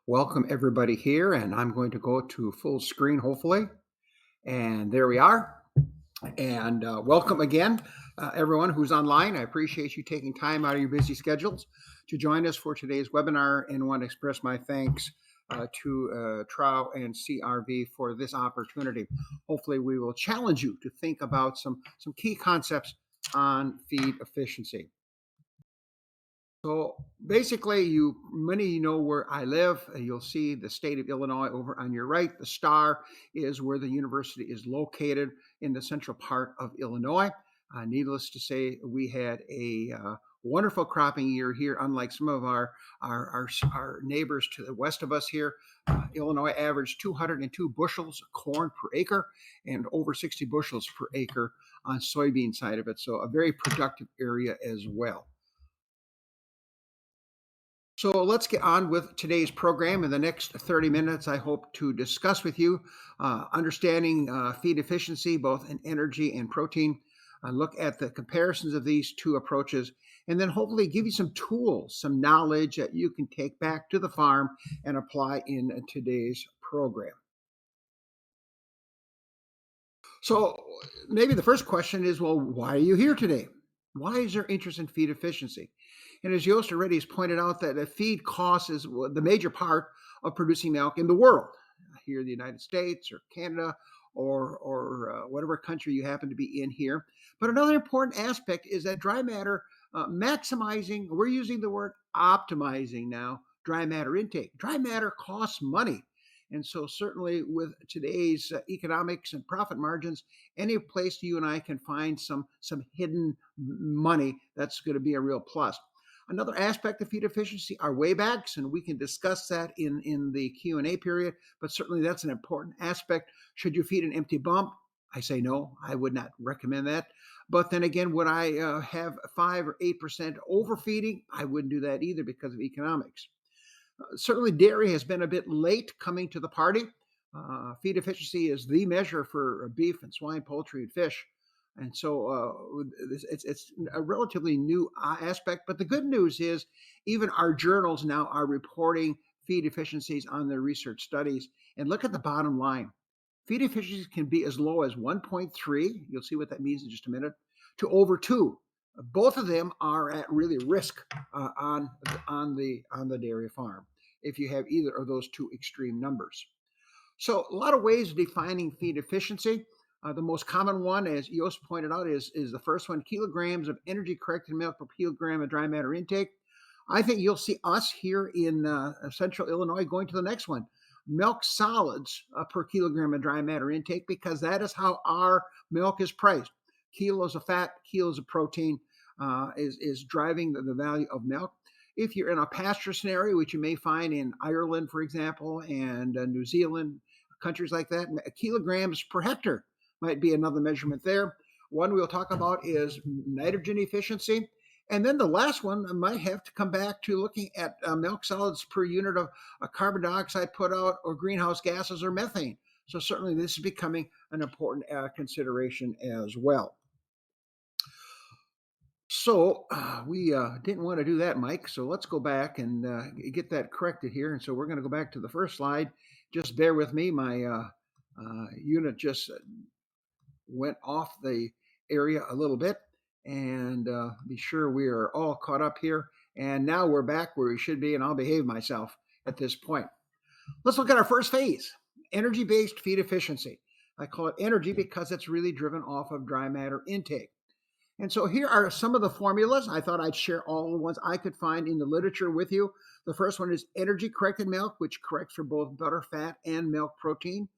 Welcome everybody here, and I'm going to go to full screen hopefully. And there we are. And welcome again, everyone who's online. I appreciate you taking time out of your busy schedules to join us for today's webinar, and want to express my thanks to Trow and CRV for this opportunity. Hopefully, we will challenge you to think about some key concepts on feed efficiency. So basically, many of you know where I live. You'll see the state of Illinois over on your right. The star is where the university is located in the central part of Illinois. Needless to say, we had a wonderful cropping year here, unlike some of our neighbors to the west of us here. Illinois averaged 202 bushels of corn per acre and over 60 bushels per acre on soybean side of it. So a very productive area as well. So let's get on with today's program. In the next 30 minutes, I hope to discuss with you understanding feed efficiency, both in energy and protein, look at the comparisons of these two approaches, and then hopefully give you some tools, some knowledge that you can take back to the farm and apply in today's program. So maybe the first question is, well, why are you here today? Why is there interest in feed efficiency? And as Joost already has pointed out, that a feed cost is the major part of producing milk in the world, here in the United States or Canada or whatever country you happen to be in here. But another important aspect is that dry matter maximizing, we're using the word optimizing now, dry matter intake. Dry matter costs money. And so certainly with today's economics and profit margins, any place you and I can find some hidden money, that's going to be a real plus. Another aspect of feed efficiency are weigh-backs, and we can discuss that in the Q&A period, but certainly that's an important aspect. Should you feed an empty bump? I say no, I would not recommend that. But then again, would I have 5 or 8% overfeeding? I wouldn't do that either because of economics. Certainly dairy has been a bit late coming to the party. Feed efficiency is the measure for beef and swine, poultry, and fish. And so it's a relatively new aspect. But the good news is even our journals now are reporting feed efficiencies on their research studies. And look at the bottom line. Feed efficiencies can be as low as 1.3. You'll see what that means in just a minute, to over 2. Both of them are at really risk on the dairy farm if you have either of those two extreme numbers. So a lot of ways of defining feed efficiency. The most common one, as Joost pointed out, is the first one: kilograms of energy-corrected milk per kilogram of dry matter intake. I think you'll see us here in central Illinois going to the next one: milk solids per kilogram of dry matter intake, because that is how our milk is priced. Kilos of fat, kilos of protein is driving the value of milk. If you're in a pasture scenario, which you may find in Ireland, for example, and New Zealand, countries like that, kilograms per hectare might be another measurement there. One we'll talk about is nitrogen efficiency. And then the last one I might have to come back to looking at milk solids per unit of carbon dioxide put out, or greenhouse gases, or methane. So certainly this is becoming an important consideration as well. So we didn't want to do that, Mike. So let's go back and get that corrected here. And so we're going to go back to the first slide. Just bear with me. My unit just went off the area a little bit, and be sure we are all caught up here. And now we're back where we should be, and I'll behave myself at this point. Let's look at our first phase, energy-based feed efficiency. I call it energy because it's really driven off of dry matter intake. And so here are some of the formulas. I thought I'd share all the ones I could find in the literature with you. The first one is energy-corrected milk, which corrects for both butter, fat, and milk protein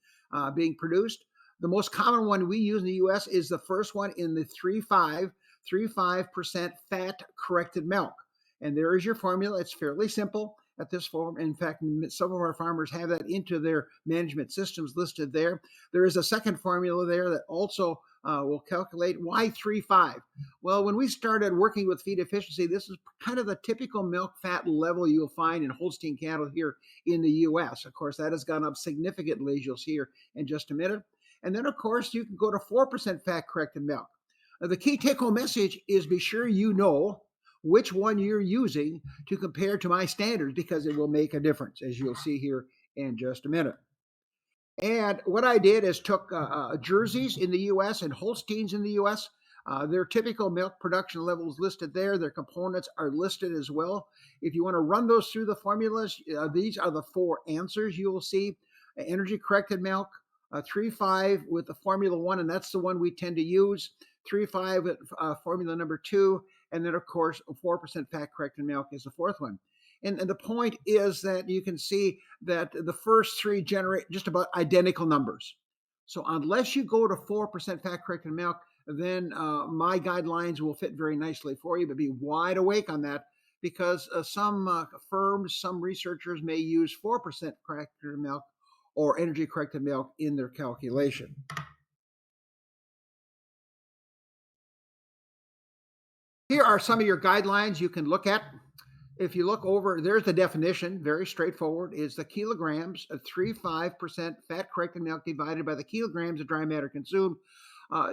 being produced. The most common one we use in the U.S. is the first one in the 35% fat-corrected milk. And there is your formula. It's fairly simple at this form. In fact, some of our farmers have that into their management systems listed there. There is a second formula there that also will calculate. Why 3.5? Well, when we started working with feed efficiency, this is kind of the typical milk fat level you'll find in Holstein cattle here in the U.S. Of course, that has gone up significantly, as you'll see here in just a minute. And then, of course, you can go to 4% fat-corrected milk. The key take-home message is be sure you know which one you're using to compare to my standards, because it will make a difference, as you'll see here in just a minute. And what I did is took jerseys in the U.S. and Holsteins in the U.S. Their typical milk production levels listed there. Their components are listed as well. If you want to run those through the formulas, these are the four answers you will see. Energy corrected milk, 3.5 with the formula 1, and that's the one we tend to use. 3.5 with formula number 2, and then of course 4% fat corrected milk is the fourth one. And the point is that you can see that the first three generate just about identical numbers. So unless you go to 4% fat corrected milk, then my guidelines will fit very nicely for you, but be wide awake on that, because some firms, some researchers may use 4% corrected milk or energy corrected milk in their calculation. Here are some of your guidelines you can look at. If you look over, there's the definition, very straightforward. It's the kilograms of 3.5% fat corrected milk divided by the kilograms of dry matter consumed.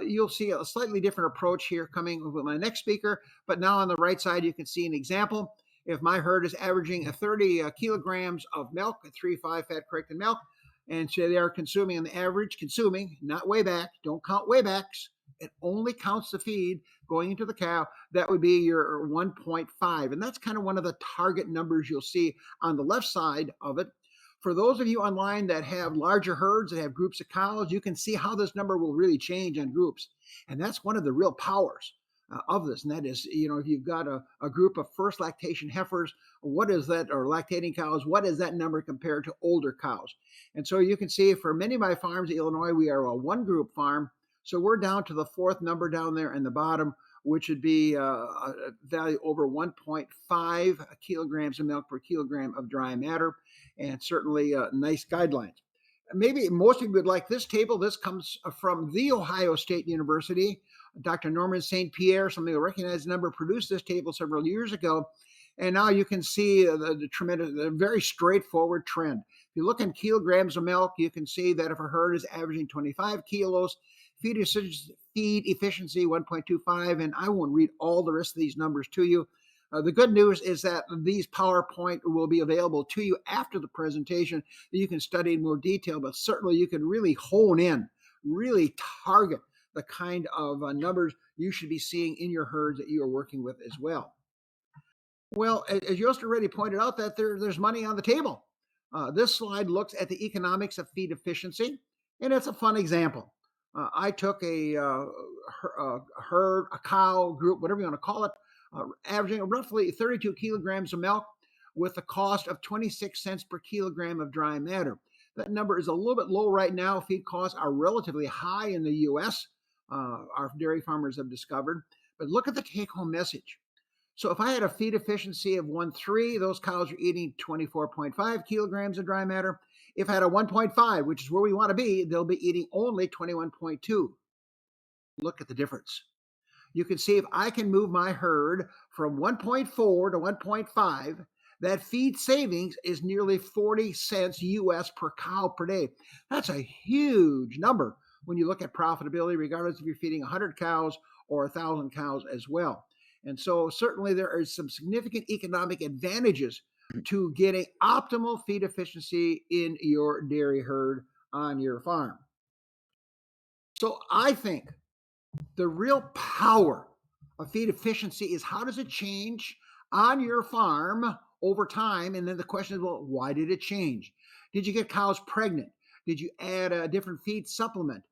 You'll see a slightly different approach here coming with my next speaker, but now on the right side you can see an example. If my herd is averaging 30 kilograms of milk, 3.5 fat corrected milk, and so they are consuming on average, not way back, don't count way backs, it only counts the feed going into the cow, that would be your 1.5. And that's kind of one of the target numbers you'll see on the left side of it. For those of you online that have larger herds, that have groups of cows, you can see how this number will really change on groups. And that's one of the real powers of this. And that is, if you've got a group of first lactation heifers, what is that, or lactating cows, what is that number compared to older cows? And so you can see for many of my farms in Illinois, we are a one group farm. So we're down to the fourth number down there in the bottom, which would be a value over 1.5 kilograms of milk per kilogram of dry matter, and certainly nice guidelines. Maybe most of you would like this table. This comes from The Ohio State University. Dr. Norman St. Pierre, somebody who recognized the number, produced this table several years ago. And now you can see the very straightforward trend. If you look in kilograms of milk, you can see that if a herd is averaging 25 kilos, feed efficiency 1.25, and I won't read all the rest of these numbers to you. The good news is that these PowerPoint will be available to you after the presentation, that you can study in more detail, but certainly you can really hone in, really target the kind of numbers you should be seeing in your herds that you are working with as well. Well, as Yost already pointed out, that there's money on the table. This slide looks at the economics of feed efficiency, and it's a fun example. I took a herd, a cow group, whatever you want to call it, averaging roughly 32 kilograms of milk with a cost of 26 cents per kilogram of dry matter. That number is a little bit low right now. Feed costs are relatively high in the U.S., our dairy farmers have discovered. But look at the take-home message. So if I had a feed efficiency of 1.3, those cows are eating 24.5 kilograms of dry matter. If I had a 1.5, which is where we want to be, they'll be eating only 21.2. Look at the difference. You can see if I can move my herd from 1.4 to 1.5, that feed savings is nearly 40 cents US per cow per day. That's a huge number when you look at profitability, regardless if you're feeding 100 cows or 1,000 cows as well. And so certainly there are some significant economic advantages to getting optimal feed efficiency in your dairy herd on your farm. So I think the real power of feed efficiency is, how does it change on your farm over time? And then the question is, well, why did it change? Did you get cows pregnant? Did you add a different feed supplement?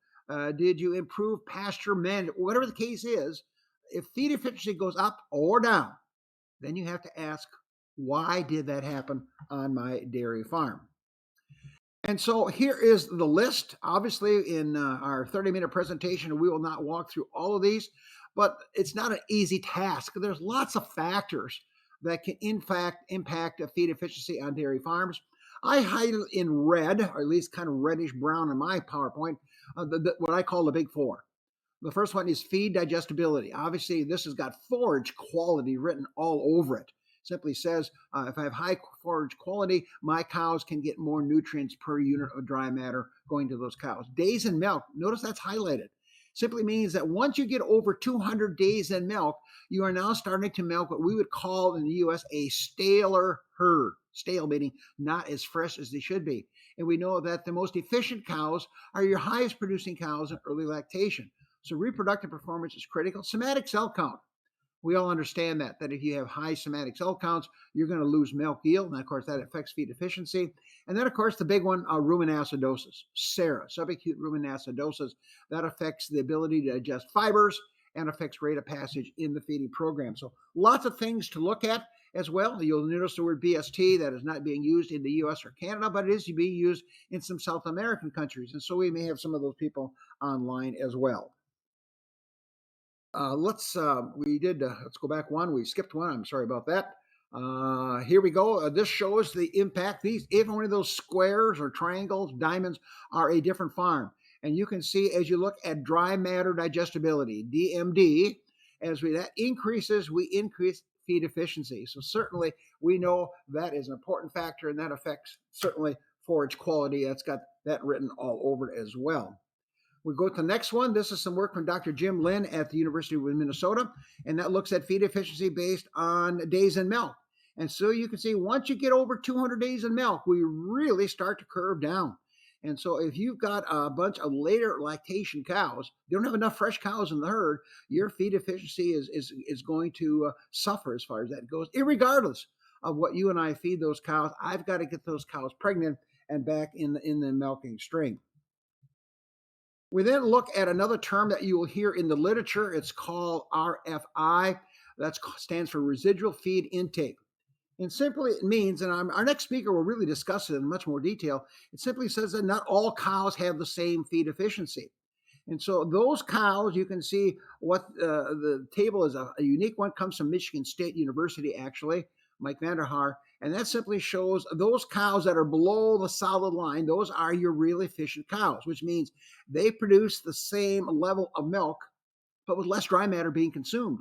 Did you improve pasture management? Whatever the case is, if feed efficiency goes up or down, then you have to ask, why did that happen on my dairy farm? And so here is the list. Obviously, in our 30-minute presentation, we will not walk through all of these, but it's not an easy task. There's lots of factors that can, in fact, impact feed efficiency on dairy farms. I highlighted in red, or at least kind of reddish brown in my PowerPoint, what I call the big four. The first one is feed digestibility. Obviously, this has got forage quality written all over it. Simply says, if I have high forage quality, my cows can get more nutrients per unit of dry matter going to those cows. Days in milk, notice that's highlighted. simply means that once you get over 200 days in milk, you are now starting to milk what we would call in the US a staler herd. Stale meaning not as fresh as they should be. And we know that the most efficient cows are your highest producing cows in early lactation. So reproductive performance is critical. Somatic cell count. We all understand that if you have high somatic cell counts, you're going to lose milk yield. And of course, that affects feed efficiency. And then, of course, the big one, rumen acidosis, SARA, subacute rumen acidosis. That affects the ability to digest fibers and affects rate of passage in the feeding program. So lots of things to look at as well. You'll notice the word BST that is not being used in the US or Canada, but it is being used in some South American countries. And so we may have some of those people online as well. Let's go back one. We skipped one. I'm sorry about that. Here we go. This shows the impact. Even one of those squares or triangles, diamonds are a different farm. And you can see as you look at dry matter digestibility, DMD, that increases, we increase feed efficiency. So certainly we know that is an important factor, and that affects certainly forage quality. That's got that written all over it as well. We go to the next one. This is some work from Dr. Jim Lynn at the University of Minnesota, and that looks at feed efficiency based on days in milk. And so you can see once you get over 200 days in milk, we really start to curve down. And so if you've got a bunch of later lactation cows, you don't have enough fresh cows in the herd, your feed efficiency is going to suffer as far as that goes, irregardless of what you and I feed those cows. I've got to get those cows pregnant and back in the milking string. We then look at another term that you will hear in the literature. It's called RFI. That stands for residual feed intake. And simply it means, and our next speaker will really discuss it in much more detail, it simply says that not all cows have the same feed efficiency. And so those cows, you can see what the table is a unique one, comes from Michigan State University, actually, Mike Vanderhaar. And that simply shows those cows that are below the solid line, those are your really efficient cows, which means they produce the same level of milk, but with less dry matter being consumed.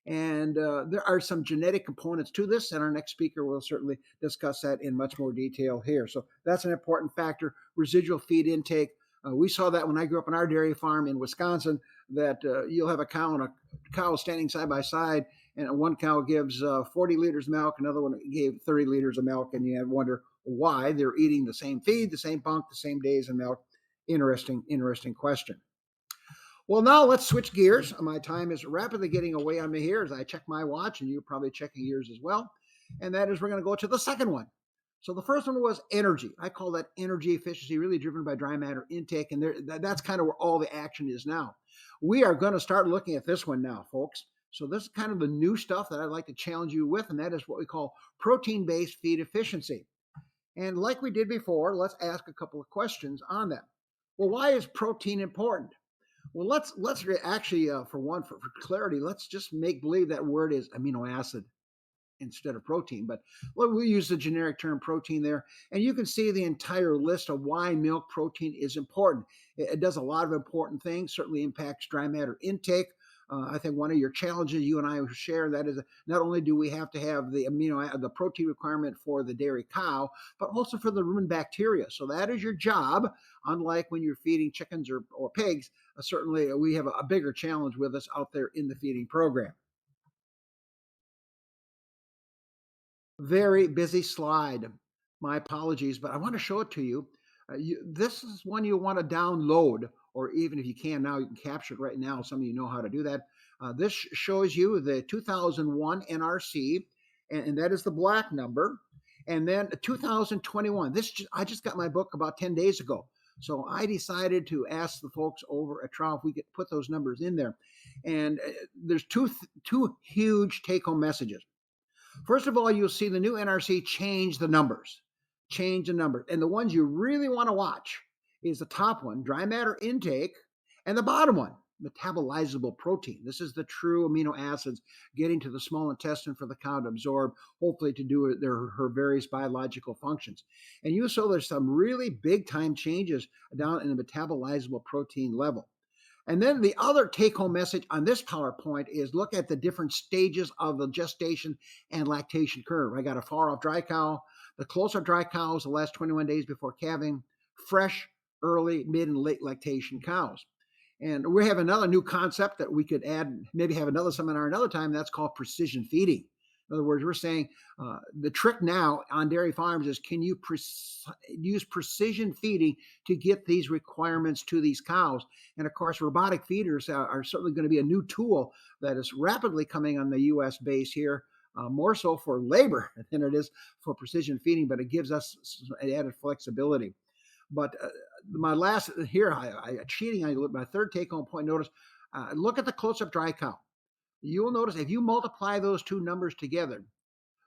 And there are some genetic components to this, and our next speaker will certainly discuss that in much more detail here. So that's an important factor, residual feed intake. We saw that when I grew up on our dairy farm in Wisconsin, that you'll have a cow and a cow standing side by side, and one cow gives 40 liters of milk, another one gave 30 liters of milk, and you wonder why. They're eating the same feed, the same bunk, the same days in milk. Interesting question. Well, now let's switch gears. My time is rapidly getting away on me here as I check my watch, and you're probably checking yours as well. And that is we're going to go to the second one. So the first one was energy. I call that energy efficiency, really driven by dry matter intake. And that's kind of where all the action is now. We are going to start looking at this one now, folks. So this is kind of the new stuff that I'd like to challenge you with, and that is what we call protein-based feed efficiency. And like we did before, let's ask a couple of questions on that. Well, why is protein important? Well, let's actually, for clarity, let's just make believe that word is amino acid instead of protein. But we use the generic term protein there, and you can see the entire list of why milk protein is important. It does a lot of important things, certainly impacts dry matter intake. I think one of your challenges you and I share, that is not only do we have to have the protein requirement for the dairy cow, but also for the rumen bacteria. So that is your job. Unlike when you're feeding chickens or pigs, certainly we have a bigger challenge with us out there in the feeding program. Very busy slide. My apologies, but I want to show it to you. This is one you want to download, or even if you can now, you can capture it right now. Some of you know how to do that. This shows you the 2001 NRC, and that is the black number. And then 2021. I just got my book about 10 days ago. So I decided to ask the folks over at Trout if we could put those numbers in there. And there's two huge take-home messages. First of all, you'll see the new NRC change the numbers. And the ones you really want to watch is the top one, dry matter intake, and the bottom one, metabolizable protein. This is the true amino acids getting to the small intestine for the cow to absorb, hopefully to do her various biological functions. And you saw there's some really big time changes down in the metabolizable protein level. And then the other take-home message on this PowerPoint is look at the different stages of the gestation and lactation curve. I got a far-off dry cow. The closer dry cows, the last 21 days before calving, fresh, early, mid, and late lactation cows. And we have another new concept that we could add, maybe have another seminar another time. That's called precision feeding. In other words, we're saying the trick now on dairy farms is, can you use precision feeding to get these requirements to these cows? And of course, robotic feeders are certainly going to be a new tool that is rapidly coming on the U.S. base here, more so for labor than it is for precision feeding, but it gives us added flexibility. But my last here, my third take-home point. Notice, look at the close-up dry cow. You will notice if you multiply those two numbers together,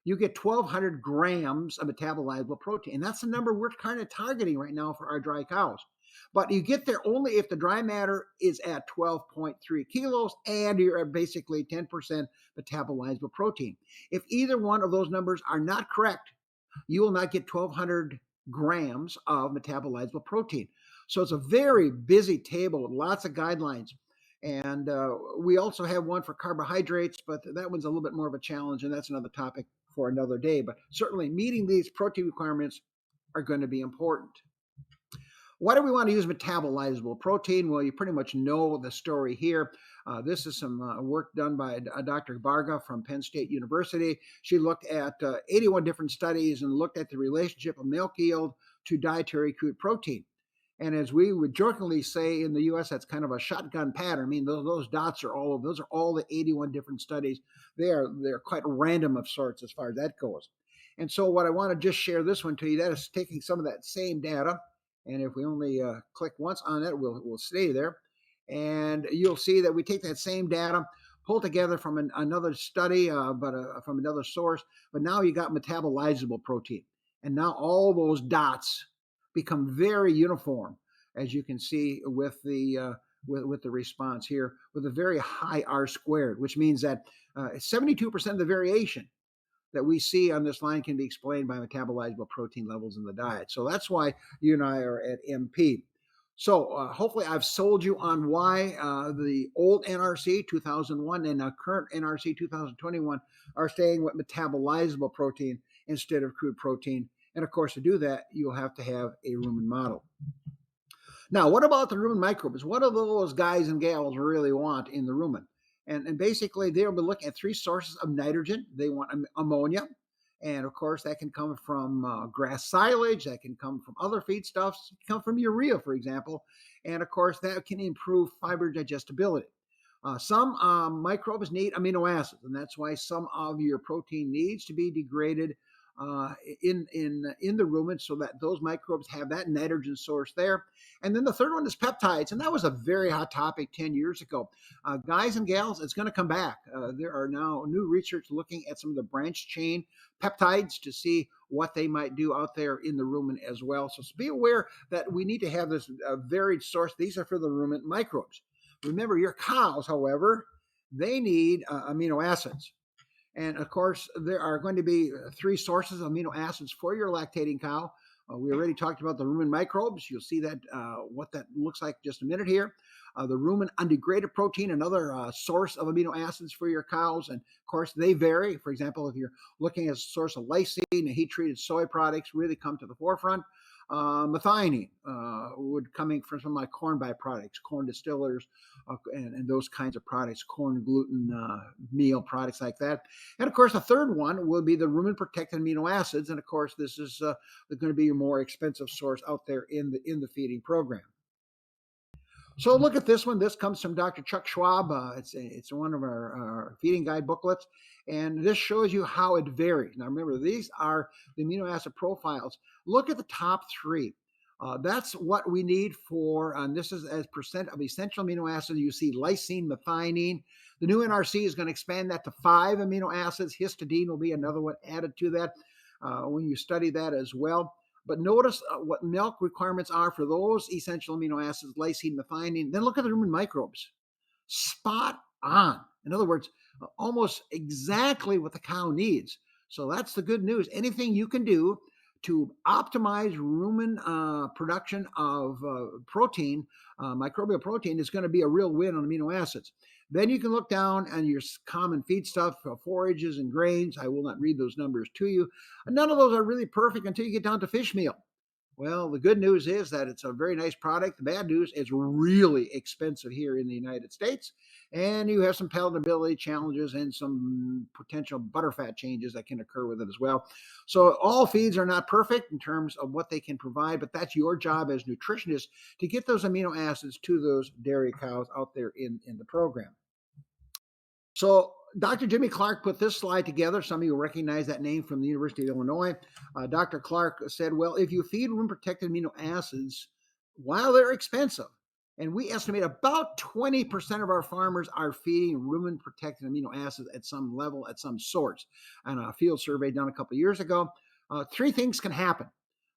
you get 1,200 grams of metabolizable protein. And that's the number we're kind of targeting right now for our dry cows. But you get there only if the dry matter is at 12.3 kilos and you're at basically 10% metabolizable protein. If either one of those numbers are not correct, you will not get 1,200 grams of metabolizable protein. So it's a very busy table with lots of guidelines. And we also have one for carbohydrates, but that one's a little bit more of a challenge, and that's another topic for another day. But certainly meeting these protein requirements are going to be important. Why do we want to use metabolizable protein? Well, you pretty much know the story here. This is some work done by Dr. Barga from Penn State University. She looked at 81 different studies and looked at the relationship of milk yield to dietary crude protein. And as we would jokingly say in the U.S., that's kind of a shotgun pattern. I mean, those dots are those are all the 81 different studies. They're quite random of sorts as far as that goes. And so what I want to just share this one to you, that is taking some of that same data. And if we only click once on it, we'll stay there. And you'll see that we take that same data, pull together from another study, from another source. But now you got metabolizable protein. And now all those dots become very uniform, as you can see with the response here, with a very high R squared, which means that 72% of the variation that we see on this line can be explained by metabolizable protein levels in the diet. So that's why you and I are at MP. So hopefully I've sold you on why the old NRC 2001 and current NRC 2021 are staying with metabolizable protein instead of crude protein. And of course, to do that, you'll have to have a rumen model. Now, what about the rumen microbes? What do those guys and gals really want in the rumen? And basically, they'll be looking at three sources of nitrogen. They want ammonia. And of course, that can come from grass silage. That can come from other feedstuffs. It can come from urea, for example. And of course, that can improve fiber digestibility. Some microbes need amino acids, and that's why some of your protein needs to be degraded in the rumen so that those microbes have that nitrogen source there. And then the third one is peptides, and that was a very hot topic 10 years ago. Guys and gals, it's going to come back. There are now new research looking at some of the branch chain peptides to see what they might do out there in the rumen as well. So be aware that we need to have this varied source. These are for the rumen microbes. Remember, your cows, however, they need amino acids. And of course, there are going to be three sources of amino acids for your lactating cow. We already talked about the rumen microbes. You'll see that what that looks like just a minute here. The rumen undegraded protein, another source of amino acids for your cows. And of course, they vary. For example, if you're looking at a source of lysine and heat-treated soy products really come to the forefront. Methionine would coming from some of my corn byproducts, corn distillers, and those kinds of products, corn gluten meal products like that. And of course, the third one will be the rumen protected amino acids. And of course, this is going to be a more expensive source out there in the feeding program. So look at this one. This comes from Dr. Chuck Schwab. It's one of our feeding guide booklets. And this shows you how it varies. Now remember, these are the amino acid profiles. Look at the top three. That's what we need for, and this is as percent of essential amino acids. You see lysine, methionine. The new NRC is going to expand that to 5 amino acids. Histidine will be another one added to that when you study that as well. But notice what milk requirements are for those essential amino acids, lysine, methionine. Then look at the rumen microbes. Spot on. In other words, almost exactly what the cow needs. So that's the good news. Anything you can do to optimize rumen production of protein, microbial protein, is going to be a real win on amino acids. Then you can look down on your common feedstuff, forages and grains. I will not read those numbers to you. None of those are really perfect until you get down to fish meal. Well, the good news is that it's a very nice product. The bad news is really expensive here in the United States, and you have some palatability challenges and some potential butterfat changes that can occur with it as well. So, all feeds are not perfect in terms of what they can provide, but that's your job as nutritionists to get those amino acids to those dairy cows out there in the program. So Dr. Jimmy Clark put this slide together. Some of you recognize that name from the University of Illinois. Dr. Clark said, well, if you feed room protected amino acids, while they're expensive, and we estimate about 20% of our farmers are feeding rumen protected amino acids at some level, at some source. On a field survey done a couple of years ago, three things can happen.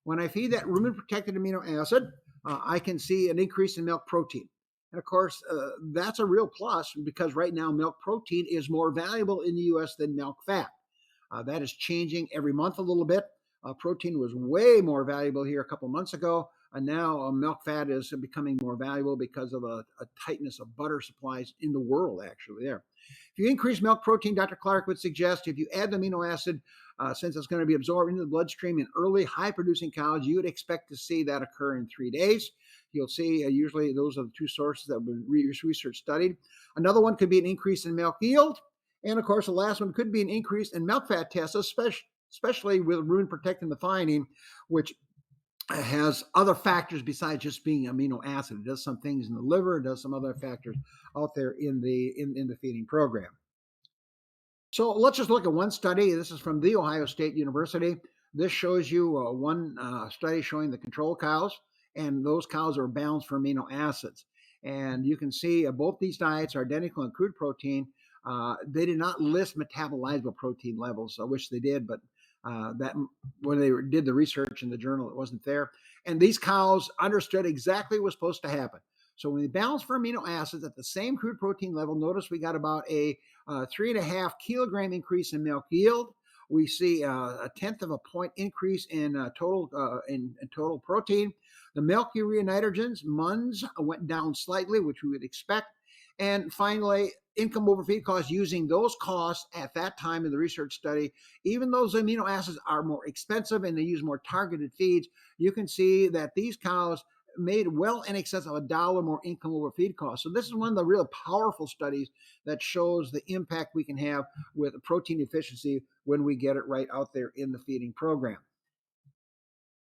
When I feed that rumen protected amino acid, I can see an increase in milk protein. And of course, that's a real plus because right now milk protein is more valuable in the US than milk fat. That is changing every month a little bit. Protein was way more valuable here a couple months ago. And now milk fat is becoming more valuable because of a tightness of butter supplies in the world, actually, there. If you increase milk protein, Dr. Clark would suggest if you add the amino acid, since it's going to be absorbed into the bloodstream in early high producing cows, you would expect to see that occur in 3 days. You'll see usually those are the two sources that were research studied. Another one could be an increase in milk yield. And of course, the last one could be an increase in milk fat tests, especially with rumen protecting methionine, which has other factors besides just being amino acid. It does some things in the liver, it does some other factors out there in the feeding program. So let's just look at one study. This is from The Ohio State University. This shows you one study showing the control cows, and those cows are balanced for amino acids. And you can see both these diets are identical in crude protein. They did not list metabolizable protein levels. I wish they did, but that when they did the research in the journal, it wasn't there. And these cows understood exactly what was supposed to happen. So when we balance for amino acids at the same crude protein level, notice we got about a 3.5 kilogram increase in milk yield. We see a tenth of a point increase in total protein. The milk urea nitrogens, MUNs, went down slightly, which we would expect. And finally, income over feed costs, using those costs at that time in the research study, even though those amino acids are more expensive and they use more targeted feeds, you can see that these cows made well in excess of $1 more income over feed costs. So this is one of the real powerful studies that shows the impact we can have with protein efficiency when we get it right out there in the feeding program.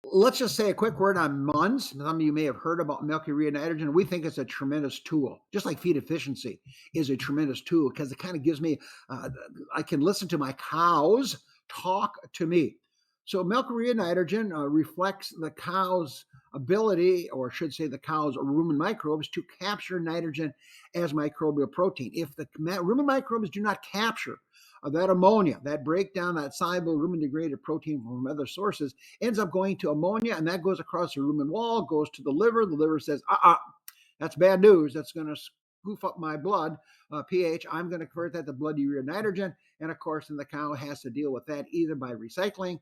Let's just say a quick word on MUNs. Some of you may have heard about milk urea nitrogen. We think it's a tremendous tool, just like feed efficiency is a tremendous tool because it kind of gives me, I can listen to my cows talk to me. So milk urea nitrogen reflects the cow's ability, or I should say the cow's rumen microbes, to capture nitrogen as microbial protein. If the rumen microbes do not capture that ammonia, that breakdown, that soluble rumen degraded protein from other sources, ends up going to ammonia, and that goes across the rumen wall, goes to the liver. The liver says, that's bad news. That's going to goof up my blood pH. I'm going to convert that to blood urea nitrogen. And of course, then the cow has to deal with that either by recycling,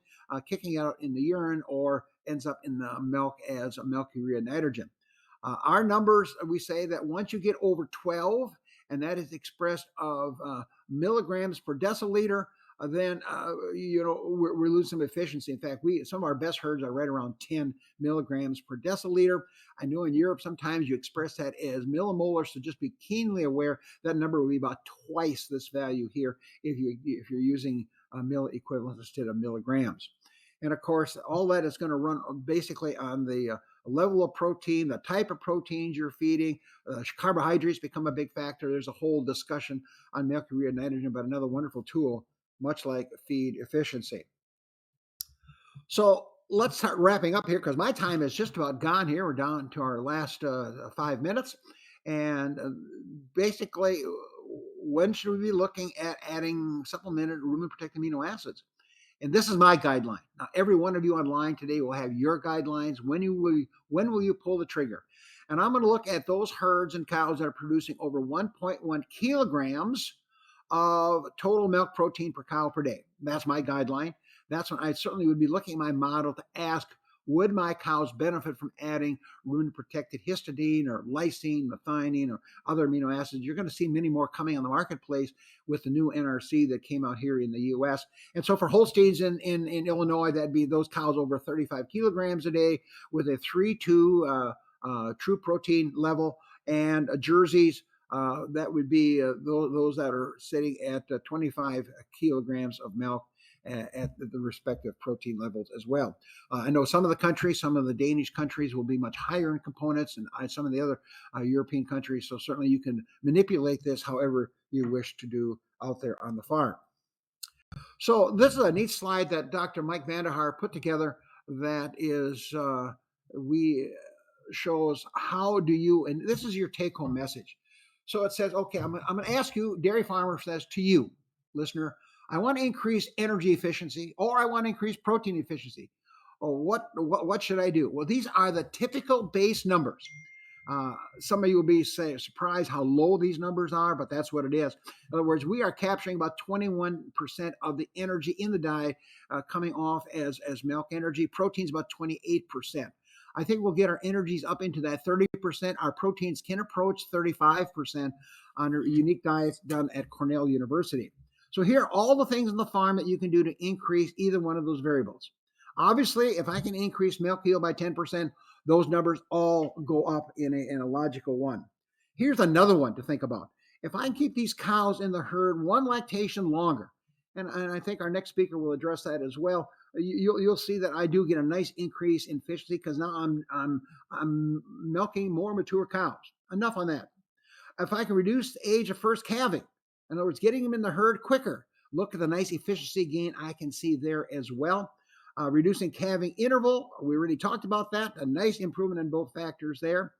kicking it out in the urine, or ends up in the milk as a milk urea nitrogen. Our numbers, we say that once you get over 12, and that is expressed of milligrams per deciliter, then we're losing some efficiency. In fact, some of our best herds are right around 10 milligrams per deciliter. I know in Europe sometimes you express that as millimolar, so just be keenly aware that number will be about twice this value here if you're using mill equivalents instead of milligrams. And of course, all that is going to run basically on the level of protein, the type of proteins you're feeding. Carbohydrates become a big factor. There's a whole discussion on milk urea nitrogen, but another wonderful tool, much like feed efficiency. So let's start wrapping up here because my time is just about gone here. We're down to our last 5 minutes. And basically, when should we be looking at adding supplemented rumen protected amino acids? And this is my guideline. Now, every one of you online today will have your guidelines. When will you pull the trigger? And I'm going to look at those herds and cows that are producing over 1.1 kilograms of total milk protein per cow per day. That's my guideline. That's when I certainly would be looking at my model to ask, would my cows benefit from adding rumen-protected histidine or lysine, methionine, or other amino acids? You're going to see many more coming on the marketplace with the new NRC that came out here in the U.S. And so for Holsteins in Illinois, that'd be those cows over 35 kilograms a day with a 3-2 true protein level, and Jerseys, that would be those that are sitting at 25 kilograms of milk at the respective protein levels as well. I know some of the countries, some of the Danish countries will be much higher in components, and some of the other European countries. So certainly you can manipulate this however you wish to do out there on the farm. So this is a neat slide that Dr. Mike Vandehar put together that is we shows how do you, and this is your take-home message. So it says, okay, I'm going to ask you, dairy farmer says to you, listener, I want to increase energy efficiency, or I want to increase protein efficiency. Or what should I do? Well, these are the typical base numbers. Some of you will be surprised how low these numbers are, but that's what it is. In other words, we are capturing about 21% of the energy in the diet coming off as milk energy. Protein's about 28%. I think we'll get our energies up into that 30%. Our proteins can approach 35% on our unique diets done at Cornell University. So here are all the things on the farm that you can do to increase either one of those variables. Obviously, if I can increase milk yield by 10%, those numbers all go up in a logical one. Here's another one to think about. If I can keep these cows in the herd one lactation longer, and I think our next speaker will address that as well, you'll see that I do get a nice increase in efficiency because now I'm milking more mature cows. Enough on that. If I can reduce the age of first calving, in other words, getting them in the herd quicker, look at the nice efficiency gain I can see there as well. Reducing calving interval, we already talked about that, a nice improvement in both factors there.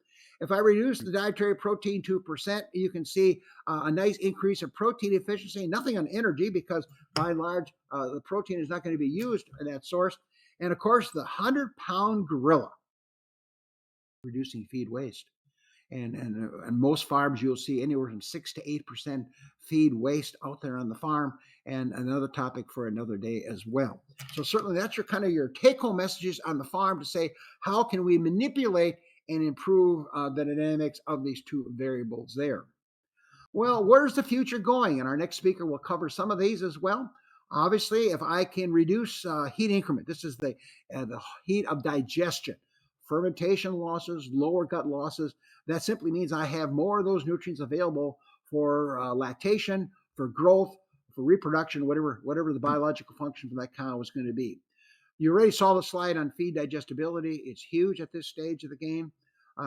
If I reduce the dietary protein 2%, you can see a nice increase of protein efficiency, nothing on energy because by and large, the protein is not going to be used in that source. And of course, the 100-pound gorilla, reducing feed waste. And most farms, you'll see anywhere from 6 to 8% feed waste out there on the farm, and another topic for another day as well. So certainly that's your take-home messages on the farm to say, how can we manipulate and improve the dynamics of these two variables there? Well, where's the future going? And our next speaker will cover some of these as well. Obviously, if I can reduce heat increment, this is the heat of digestion, fermentation losses, lower gut losses. That simply means I have more of those nutrients available for lactation, for growth, for reproduction, whatever the biological function for that cow is going to be. You already saw the slide on feed digestibility. It's huge at this stage of the game.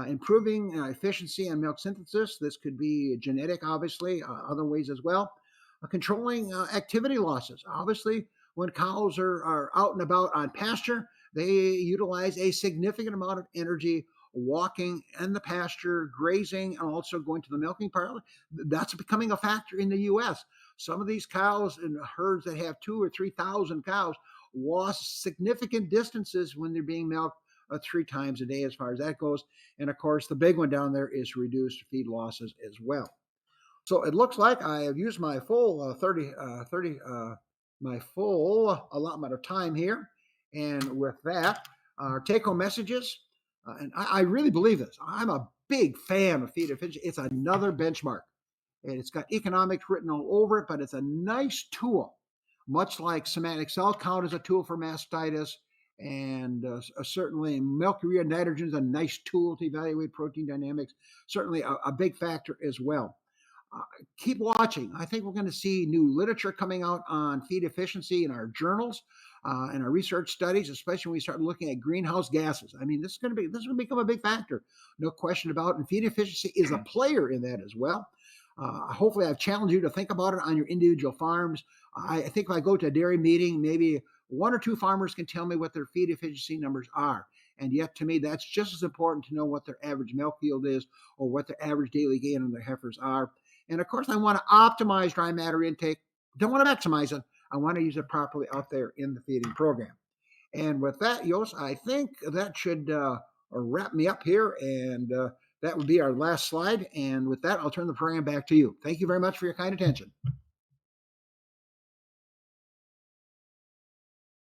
Improving efficiency on milk synthesis. This could be genetic, obviously, other ways as well. Controlling activity losses. Obviously, when cows are out and about on pasture, they utilize a significant amount of energy walking in the pasture, grazing, and also going to the milking parlor. That's becoming a factor in the U.S. Some of these cows in herds that have 2,000 or 3,000 cows walk significant distances when they're being milked 3 times a day as far as that goes. And of course, the big one down there is reduced feed losses as well. So it looks like I have used my full my full allotment of time here. And with that, our take-home messages, and I really believe this. I'm a big fan of feed efficiency. It's another benchmark. And it's got economics written all over it, but it's a nice tool, much like somatic cell count is a tool for mastitis, and certainly milk urea nitrogen is a nice tool to evaluate protein dynamics, certainly a big factor as well. Keep watching. I think we're going to see new literature coming out on feed efficiency in our journals and our research studies, especially when we start looking at greenhouse gases. I mean, this is going to become a big factor, no question about it. And feed efficiency is a player in that as well. Hopefully, I've challenged you to think about it on your individual farms. I think if I go to a dairy meeting, maybe 1 or 2 farmers can tell me what their feed efficiency numbers are. And yet, to me, that's just as important to know what their average milk yield is or what their average daily gain on their heifers are. And of course, I want to optimize dry matter intake. Don't want to maximize it. I want to use it properly out there in the feeding program. And with that, Jos, I think that should wrap me up here. And that would be our last slide. And with that, I'll turn the program back to you. Thank you very much for your kind attention.